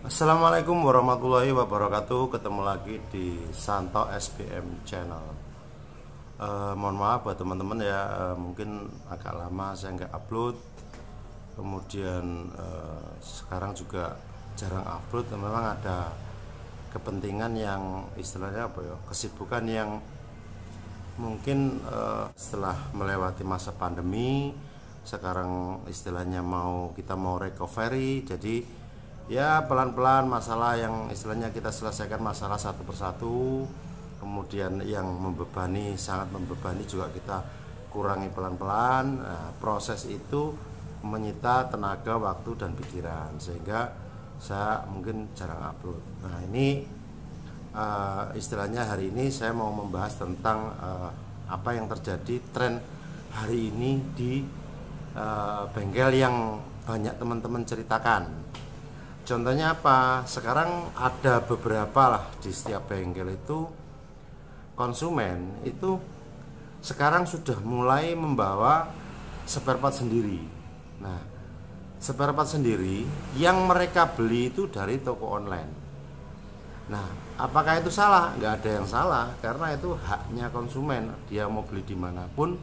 Assalamualaikum warahmatullahi wabarakatuh. Ketemu lagi di Santo SBM Channel. Mohon maaf buat teman-teman ya, mungkin agak lama saya nggak upload. Kemudian sekarang juga jarang upload. Memang ada kepentingan yang istilahnya apa ya, kesibukan yang mungkin setelah melewati masa pandemi, sekarang istilahnya kita mau recovery. Jadi ya pelan-pelan masalah yang istilahnya kita selesaikan masalah satu persatu. Kemudian yang sangat membebani juga kita kurangi pelan-pelan. Nah, proses itu menyita tenaga, waktu dan pikiran, sehingga saya mungkin jarang upload. Nah ini istilahnya hari ini saya mau membahas tentang apa yang terjadi tren hari ini di bengkel yang banyak teman-teman ceritakan. Contohnya apa? Sekarang ada beberapa lah di setiap bengkel itu konsumen itu sekarang sudah mulai membawa spare part sendiri. Nah, spare part sendiri yang mereka beli itu dari toko online. Nah, apakah itu salah? Nggak ada yang salah, karena itu haknya konsumen. Dia mau beli dimanapun,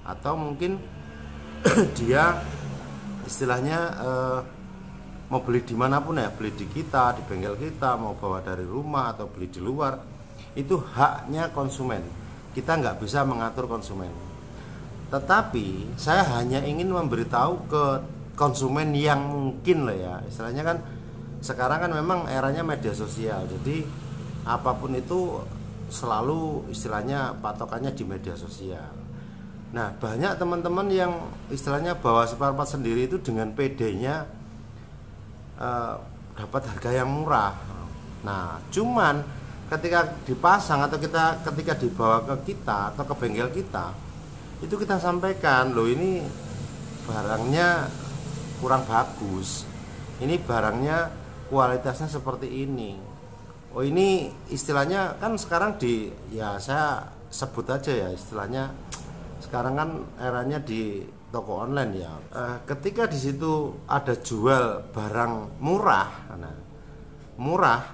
atau mungkin dia istilahnya mau beli dimanapun ya, beli di kita, di bengkel kita, mau bawa dari rumah atau beli di luar, itu haknya konsumen. Kita nggak bisa mengatur konsumen. Tetapi saya hanya ingin memberitahu ke konsumen yang mungkin lah ya, istilahnya kan sekarang kan memang eranya media sosial. Jadi apapun itu selalu istilahnya patokannya di media sosial. Nah, banyak teman-teman yang istilahnya bawa spare part sendiri itu dengan PD-nya dapat harga yang murah. Nah, cuman ketika dipasang atau ketika dibawa ke kita atau ke bengkel kita, itu kita sampaikan, loh ini barangnya kurang bagus, ini barangnya kualitasnya seperti ini. Oh, ini istilahnya kan sekarang saya sebut aja ya, istilahnya sekarang kan eranya di toko online ya. Ketika di situ ada jual barang murah,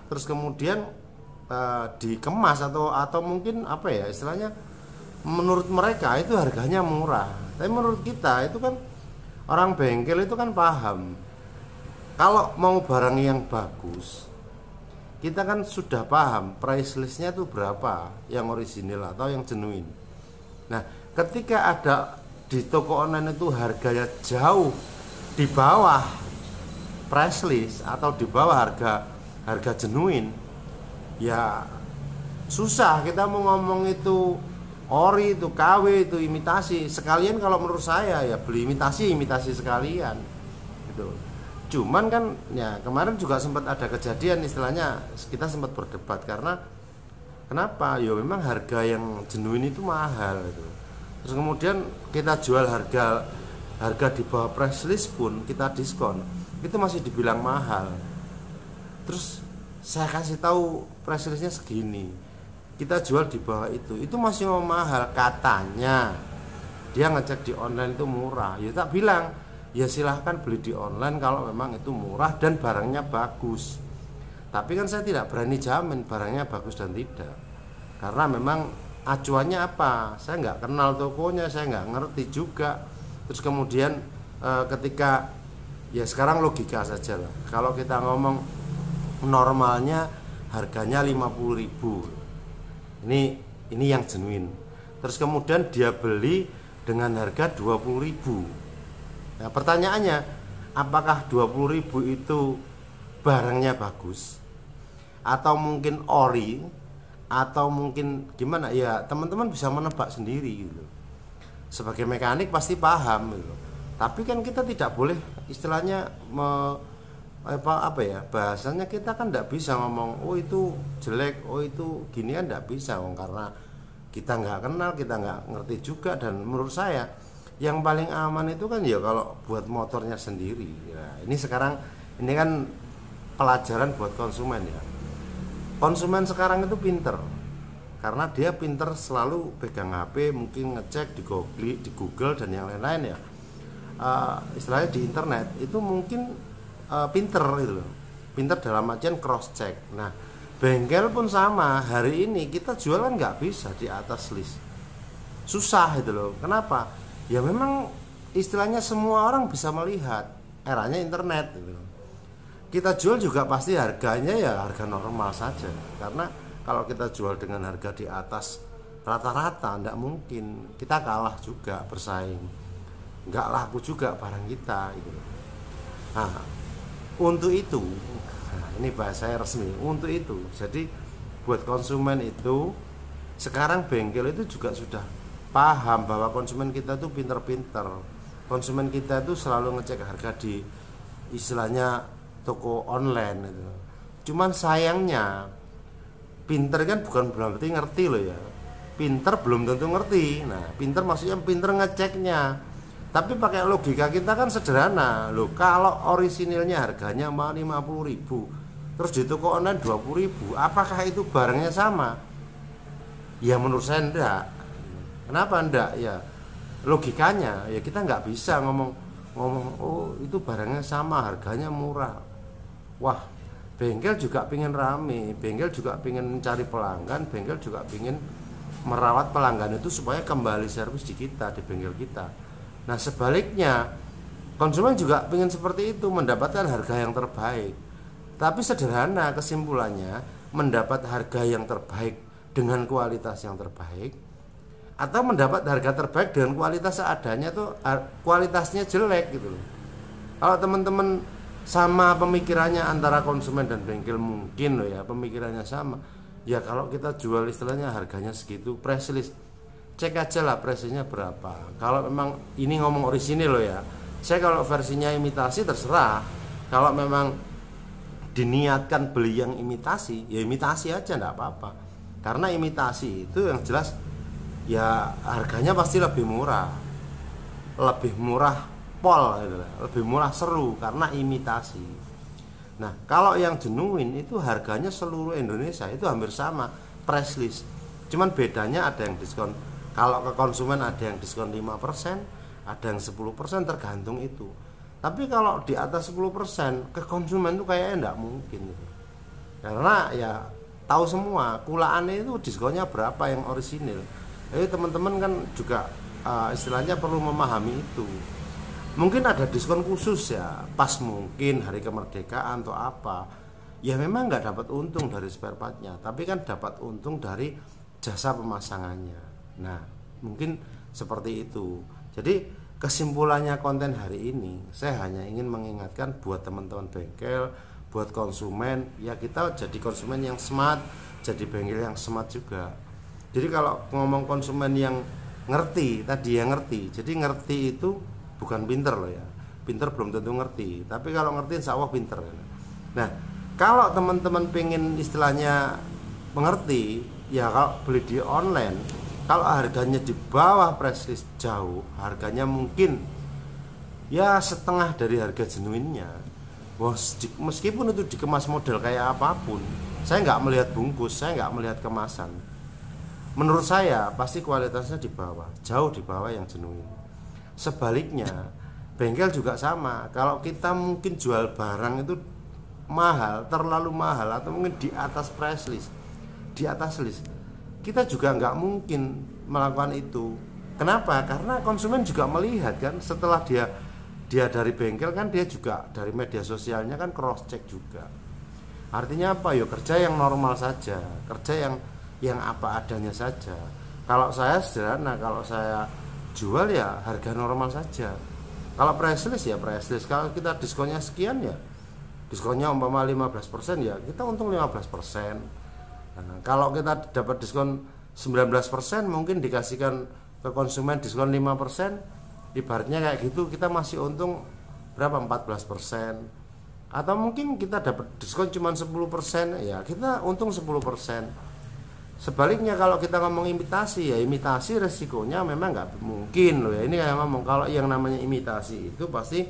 terus kemudian dikemas atau mungkin apa ya istilahnya, menurut mereka itu harganya murah, tapi menurut kita itu kan orang bengkel itu kan paham kalau mau barang yang bagus, kita kan sudah paham price listnya itu berapa, yang orisinil atau yang genuine. Nah, ketika ada di toko online itu harganya jauh di bawah price list atau di bawah harga genuine, ya susah kita mau ngomong itu ori, itu KW, itu imitasi. Sekalian kalau menurut saya ya beli imitasi sekalian gitu. Cuman kan ya kemarin juga sempat ada kejadian, istilahnya kita sempat berdebat karena kenapa? Ya memang harga yang genuine itu mahal gitu. Terus kemudian kita jual harga di bawah price list pun kita diskon, itu masih dibilang mahal. Terus saya kasih tahu price listnya segini, kita jual di bawah itu masih mau mahal. Katanya dia ngecek di online itu murah. Ya tak bilang, ya silahkan beli di online kalau memang itu murah dan barangnya bagus. Tapi kan saya tidak berani jamin barangnya bagus dan tidak, karena memang acuannya apa, saya nggak kenal tokonya, saya nggak ngerti juga. Terus kemudian ketika ya sekarang logika saja lah, kalau kita ngomong normalnya harganya 50.000, ini yang genuine. Terus kemudian dia beli dengan harga 20.000. Nah, pertanyaannya, apakah 20.000 itu barangnya bagus, atau mungkin ori, atau mungkin gimana ya, teman-teman bisa menebak sendiri gitu. Sebagai mekanik pasti paham gitu. Tapi kan kita tidak boleh istilahnya apa ya, bahasanya kita kan tidak bisa ngomong oh itu jelek, oh itu gini, kan tidak bisa, karena kita nggak kenal, kita nggak ngerti juga. Dan menurut saya yang paling aman itu kan ya kalau buat motornya sendiri ya. Ini kan pelajaran buat konsumen ya. Konsumen sekarang itu pinter, karena dia pinter selalu pegang HP, mungkin ngecek di Google dan yang lain-lain ya. Istilahnya di internet itu mungkin pinter gitu loh. Pinter dalam artian cross check. Nah, bengkel pun sama. Hari ini kita jualan nggak bisa di atas list. Susah itu loh. Kenapa? Ya memang istilahnya semua orang bisa melihat. Eranya internet gitu. Kita jual juga pasti harganya ya harga normal saja. Karena kalau kita jual dengan harga di atas rata-rata enggak mungkin. Kita kalah juga bersaing. Enggak laku juga barang kita gitu. Nah, untuk itu, nah ini bahasanya resmi, untuk itu. Jadi buat konsumen itu sekarang bengkel itu juga sudah paham bahwa konsumen kita tuh pinter-pinter. Konsumen kita itu selalu ngecek harga di istilahnya toko online gitu. Cuman sayangnya pinter kan bukan berarti ngerti loh ya. Pinter belum tentu ngerti. Nah, pinter maksudnya pinter ngeceknya. Tapi pakai logika kita kan sederhana loh. Kalau orisinilnya harganya 50.000, terus di toko online 20.000, apakah itu barangnya sama? Ya menurut saya enggak. Kenapa enggak? Ya logikanya ya kita nggak bisa ngomong oh itu barangnya sama, harganya murah. Wah, bengkel juga pingin rame, bengkel juga pingin mencari pelanggan, bengkel juga pingin merawat pelanggan itu supaya kembali servis di kita, di bengkel kita. Nah sebaliknya konsumen juga ingin seperti itu, mendapatkan harga yang terbaik. Tapi sederhana kesimpulannya, mendapat harga yang terbaik dengan kualitas yang terbaik, atau mendapat harga terbaik dengan kualitas seadanya tuh kualitasnya jelek gitu loh. Kalau teman-teman sama pemikirannya antara konsumen dan bengkel mungkin loh ya, pemikirannya sama. Ya kalau kita jual istilahnya harganya segitu, press list cek aja lah presenya berapa. Kalau memang ini ngomong orisinil loh ya. Saya kalau versinya imitasi terserah. Kalau memang diniatkan beli yang imitasi, ya imitasi aja enggak apa-apa. Karena imitasi itu yang jelas ya harganya pasti lebih murah. Lebih murah pol gitu, lebih murah seru karena imitasi. Nah, kalau yang genuine itu harganya seluruh Indonesia itu hampir sama, press list. Cuman bedanya ada yang diskon. Kalau ke konsumen ada yang diskon 5%, ada yang 10%, tergantung itu. Tapi kalau di atas 10% ke konsumen itu kayaknya enggak mungkin gitu. Karena ya tahu semua kulaannya itu diskonnya berapa yang orisinil. Jadi teman-teman kan juga istilahnya perlu memahami itu. Mungkin ada diskon khusus ya, pas mungkin hari kemerdekaan atau apa. Ya memang nggak dapat untung dari spare partnya, tapi kan dapat untung dari jasa pemasangannya. Nah, mungkin seperti itu. Jadi kesimpulannya konten hari ini, saya hanya ingin mengingatkan buat teman-teman bengkel, buat konsumen, ya kita jadi konsumen yang smart, jadi bengkel yang smart juga. Jadi kalau ngomong konsumen yang ngerti, tadi yang ngerti. Jadi ngerti itu bukan pinter loh ya. Pinter belum tentu ngerti, tapi kalau ngerti insya Allah pinter. Nah, kalau teman-teman pengen istilahnya mengerti, ya kalau beli di online, kalau harganya di bawah press list jauh, harganya mungkin ya setengah dari harga genuinnya. Wah, meskipun itu dikemas model kayak apapun, saya nggak melihat bungkus, saya nggak melihat kemasan. Menurut saya pasti kualitasnya di bawah, jauh di bawah yang genuine. Sebaliknya, bengkel juga sama. Kalau kita mungkin jual barang itu mahal, terlalu mahal, atau mungkin di atas price list, di atas list, kita juga nggak mungkin melakukan itu. Kenapa? Karena konsumen juga melihat kan, setelah dia dari bengkel kan dia juga dari media sosialnya kan cross check juga. Artinya apa? Ya kerja yang normal saja, kerja yang apa adanya saja. Kalau saya sederhana, kalau saya jual ya harga normal saja. Kalau price list ya price list. Kalau kita diskonnya sekian ya diskonnya umpama 15% ya kita untung 15%. Nah, kalau kita dapat diskon 19% mungkin dikasihkan ke konsumen diskon 5%, ibaratnya kayak gitu kita masih untung berapa? 14%. Atau mungkin kita dapat diskon cuma 10%, ya kita untung 10%. Sebaliknya kalau kita ngomong imitasi, ya imitasi resikonya memang nggak mungkin loh ya. Ini kayak ngomong kalau yang namanya imitasi itu pasti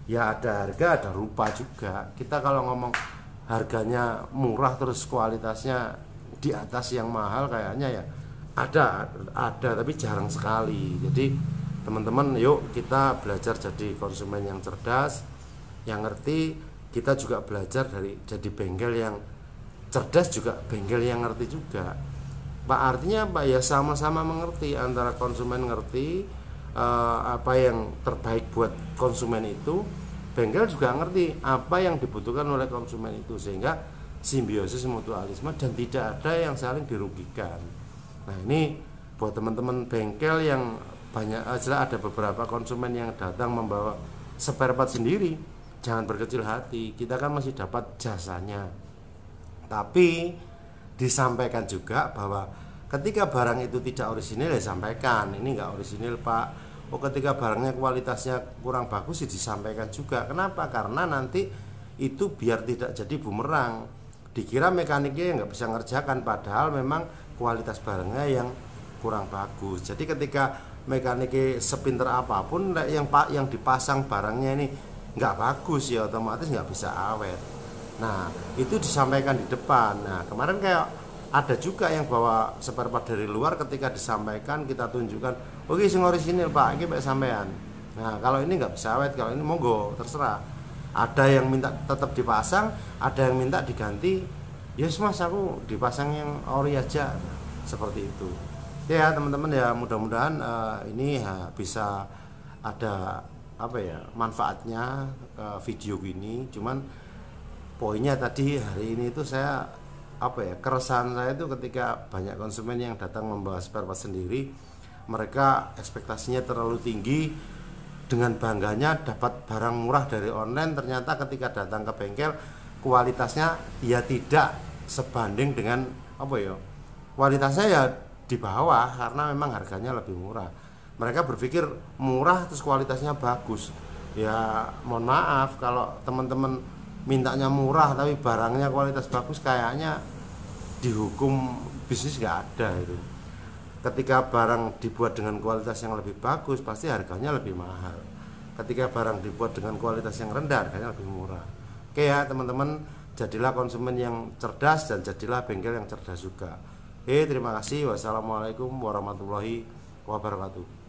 ya ada harga ada rupa juga. Kita kalau ngomong harganya murah terus kualitasnya di atas yang mahal, kayaknya ya ada tapi jarang sekali. Jadi teman-teman yuk kita belajar jadi konsumen yang cerdas, yang ngerti, kita juga belajar dari jadi bengkel yang cerdas juga bengkel yang ngerti juga. Pak, artinya apa ya, sama-sama mengerti, antara konsumen ngerti apa yang terbaik buat konsumen itu, bengkel juga ngerti apa yang dibutuhkan oleh konsumen itu, sehingga simbiosis mutualisme dan tidak ada yang saling dirugikan. Nah, ini buat teman-teman bengkel yang banyak, jelas ada beberapa konsumen yang datang membawa spare part sendiri, jangan berkecil hati, kita kan masih dapat jasanya. Tapi disampaikan juga bahwa ketika barang itu tidak orisinil, ya sampaikan ini nggak orisinil Pak. Oh, ketika barangnya kualitasnya kurang bagus, ya disampaikan juga. Kenapa? Karena nanti itu biar tidak jadi bumerang, dikira mekaniknya yang nggak bisa ngerjakan, padahal memang kualitas barangnya yang kurang bagus. Jadi ketika mekaniknya sepinter apapun, yang dipasang barangnya ini nggak bagus, ya otomatis nggak bisa awet. Nah, itu disampaikan di depan. Nah, kemarin kayak ada juga yang bawa spare part dari luar, ketika disampaikan kita tunjukkan, oke sing orisinil Pak, ini Pak sampean. Nah, kalau ini nggak bisa awet, kalau ini monggo terserah. Ada yang minta tetap dipasang, ada yang minta diganti. Yes mas, aku dipasang yang ori aja, seperti itu. Ya teman-teman, ya mudah-mudahan ini bisa ada apa ya manfaatnya video ini. Cuman poinnya tadi hari ini itu saya keresahan saya itu ketika banyak konsumen yang datang membawa spare part sendiri, mereka ekspektasinya terlalu tinggi, dengan bangganya dapat barang murah dari online, ternyata ketika datang ke bengkel kualitasnya ya tidak sebanding dengan kualitasnya ya di bawah, karena memang harganya lebih murah. Mereka berpikir murah terus kualitasnya bagus. Ya mohon maaf, kalau teman-teman mintanya murah tapi barangnya kualitas bagus, kayaknya dihukum bisnis nggak ada itu. Ketika barang dibuat dengan kualitas yang lebih bagus, pasti harganya lebih mahal. Ketika barang dibuat dengan kualitas yang rendah, harganya lebih murah. Oke ya teman-teman, jadilah konsumen yang cerdas dan jadilah bengkel yang cerdas juga. Terima kasih. Wassalamualaikum warahmatullahi wabarakatuh.